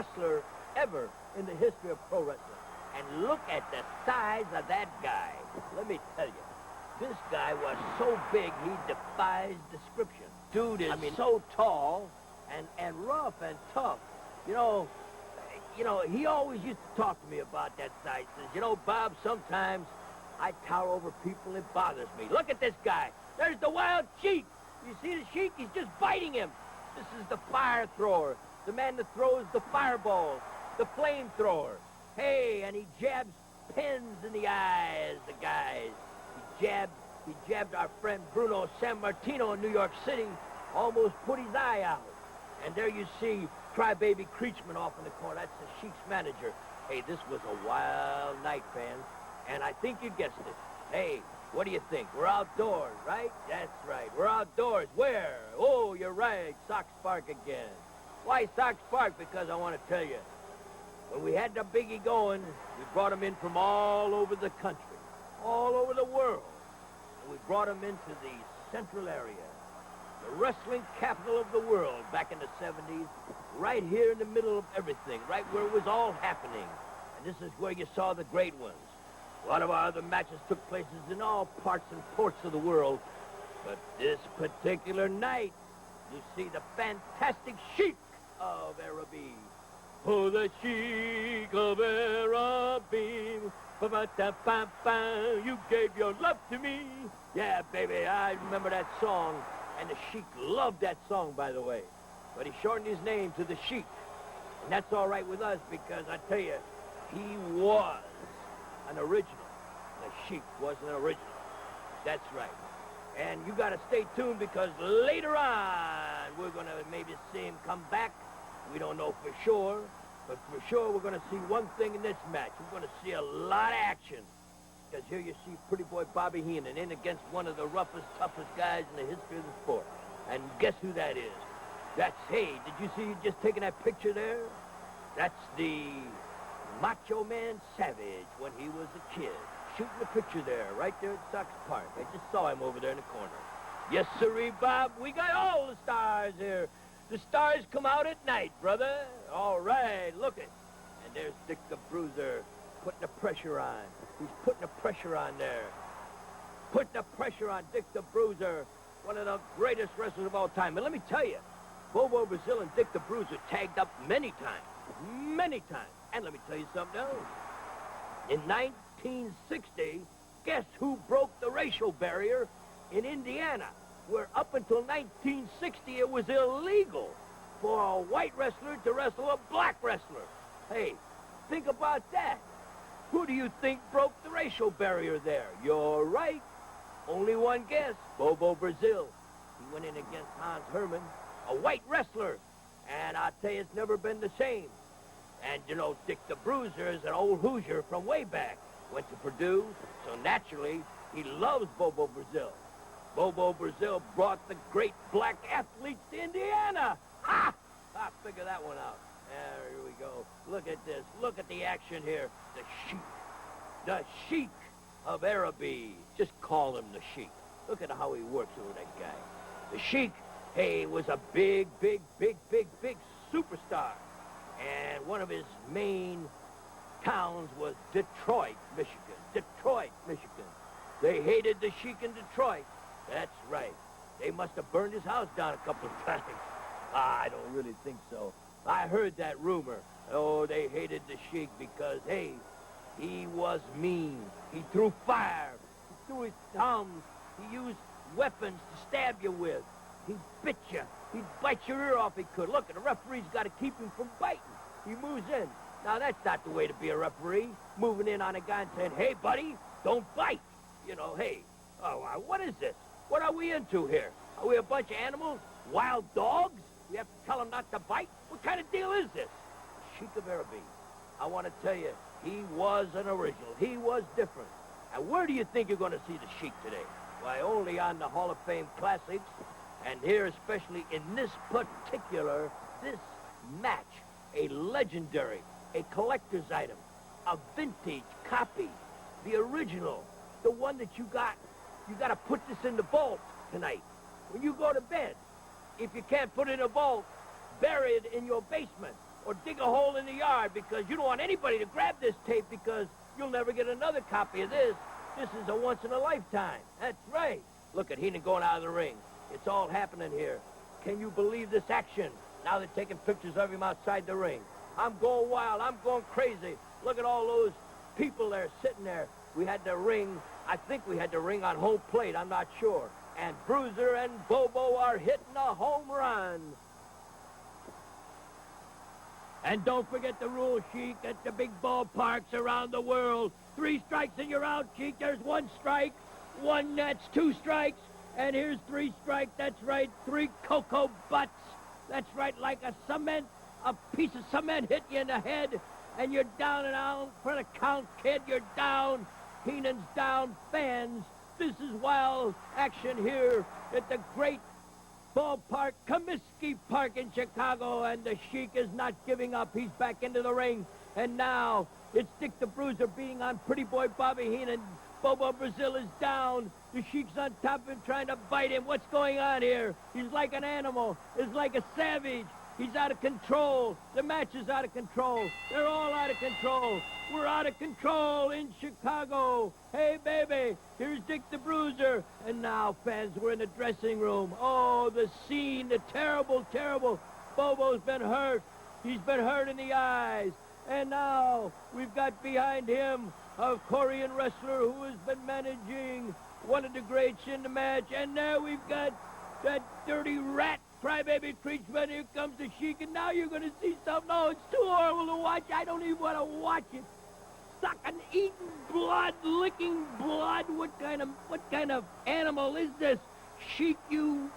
wrestler ever in the history of pro wrestling. And look at the size of that guy. Let me tell you, this guy was so big he defies description. Dude is so tall and rough and tough. You know, he always used to talk to me about that size. He says, you know, Bob, sometimes I tower over people. It bothers me. Look at this guy. There's the wild Sheik. You see the Sheik? He's just biting him. This is the fire thrower, the man that throws the fireballs, the flamethrower. Hey, and he jabs pins in the eyes, the guys. He jabbed our friend Bruno San Martino in New York City, almost put his eye out. And there you see Crybaby Creechman off in the corner. That's the Sheik's manager. Hey, this was a wild night, fans. And I think you guessed it. Hey, what do you think? We're outdoors, right? That's right. We're outdoors. Where? Oh, you're right. Sox Park again. Why Sox Park? Because I want to tell you, when we had the biggie going, we brought them in from all over the country, all over the world. And we brought them into the central area, the wrestling capital of the world back in the 70s, right here in the middle of everything, right where it was all happening. And this is where you saw the great ones. A lot of our other matches took places in all parts and ports of the world. But this particular night, you see the fantastic Sheik of Araby. Oh, the Sheik of Araby. You gave your love to me. Yeah, baby, I remember that song. And the Sheik loved that song, by the way. But he shortened his name to the Sheik. And that's all right with us because I tell you, he was an original. The Sheik was an original. That's right. And you got to stay tuned because later on, we're going to maybe see him come back. We don't know for sure. But for sure, we're going to see one thing in this match. We're going to see a lot of action. Because here you see pretty boy Bobby Heenan in against one of the roughest, toughest guys in the history of the sport. And guess who that is? That's, hey, did you see just taking that picture there? That's the Macho Man Savage when he was a kid. Shooting the picture there, right there at Sox Park. I just saw him over there in the corner. Yes, sirree, Bob. We got all the stars here. The stars come out at night, brother. All right, look it. And there's Dick the Bruiser putting the pressure on. He's putting the pressure on there. Putting the pressure on Dick the Bruiser, one of the greatest wrestlers of all time. And let me tell you, Bobo Brazil and Dick the Bruiser tagged up many times. Many times. And let me tell you something else. In 1960, guess who broke the racial barrier in Indiana, where up until 1960 it was illegal for a white wrestler to wrestle a black wrestler. Hey, think about that. Who do you think broke the racial barrier there? You're right. Only one guess, Bobo Brazil. He went in against Hans Herman, a white wrestler. And I'll tell you, it's never been the same. And, you know, Dick the Bruiser is an old Hoosier from way back. Went to Purdue, so naturally, he loves Bobo Brazil. Bobo Brazil brought the great black athletes to Indiana. Ha! I figured that one out. There we go. Look at this. Look at the action here. The Sheik. The Sheik of Araby. Just call him the Sheik. Look at how he works over that guy. The Sheik, hey, was a big superstar. And one of his main towns was Detroit, Michigan. Detroit, Michigan. They hated the Sheik in Detroit. That's right. They must have burned his house down a couple of times. I don't really think so. I heard that rumor. Oh, they hated the Sheik because, hey, he was mean. He threw fire. He threw his thumbs. He used weapons to stab you with. He bit you. He'd bite your ear off if he could. Look, and the referee's got to keep him from biting. He moves in. Now, that's not the way to be a referee, moving in on a guy and saying, hey, buddy, don't bite. You know, hey, what is this? What are we into here? Are we a bunch of animals? Wild dogs? We have to tell them not to bite? What kind of deal is this? Sheik of Araby. I want to tell you, he was an original. He was different. And where do you think you're going to see the Sheik today? Why, only on the Hall of Fame Classics. And here, especially in this match, a legendary, a collector's item, a vintage copy, the original, the one that you got to put this in the vault tonight. When you go to bed, if you can't put it in a vault, bury it in your basement. or dig a hole in the yard, because you don't want anybody to grab this tape, because you'll never get another copy of this. This is a once-in-a-lifetime. That's right. Look at Heenan going out of the ring. It's all happening here. Can you believe this action? Now they're taking pictures of him outside the ring. I'm going wild. I'm going crazy. Look at all those people there sitting there. We had the ring. I think we had the ring on home plate. I'm not sure. And Bruiser and Bobo are hitting a home run. And don't forget the rule, Sheik, at the big ballparks around the world. 3 strikes and you're out, Sheik. There's 1 strike. 1, that's 2 strikes. And here's 3 strikes. That's right, 3 cocoa butts. That's right, like a piece of cement hit you in the head. And you're down and out for the count, kid. You're down. Heenan's down. Fans, this is wild action here at the great ballpark, Comiskey Park in Chicago, and the Sheik is not giving up. He's back into the ring, and now it's Dick the Bruiser beating on Pretty Boy Bobby Heenan. Bobo Brazil is down. The Sheik's on top of him trying to bite him. What's going on here? He's like an animal. He's like a savage. He's out of control. The match is out of control. They're all out of control. We're out of control in Chicago. Hey, baby, here's Dick the Bruiser. And now, fans, we're in the dressing room. Oh, the scene, the terrible, terrible. Bobo's been hurt. He's been hurt in the eyes. And now we've got behind him a Korean wrestler who has been managing one of the greats in the match. And now we've got that dirty rat crybaby Creechman. Here comes the Sheik, and now you're going to see something. Oh, it's too horrible to watch. I don't even want to watch it. Sucking, eating blood, licking blood. What kind of animal is this? Sheik, you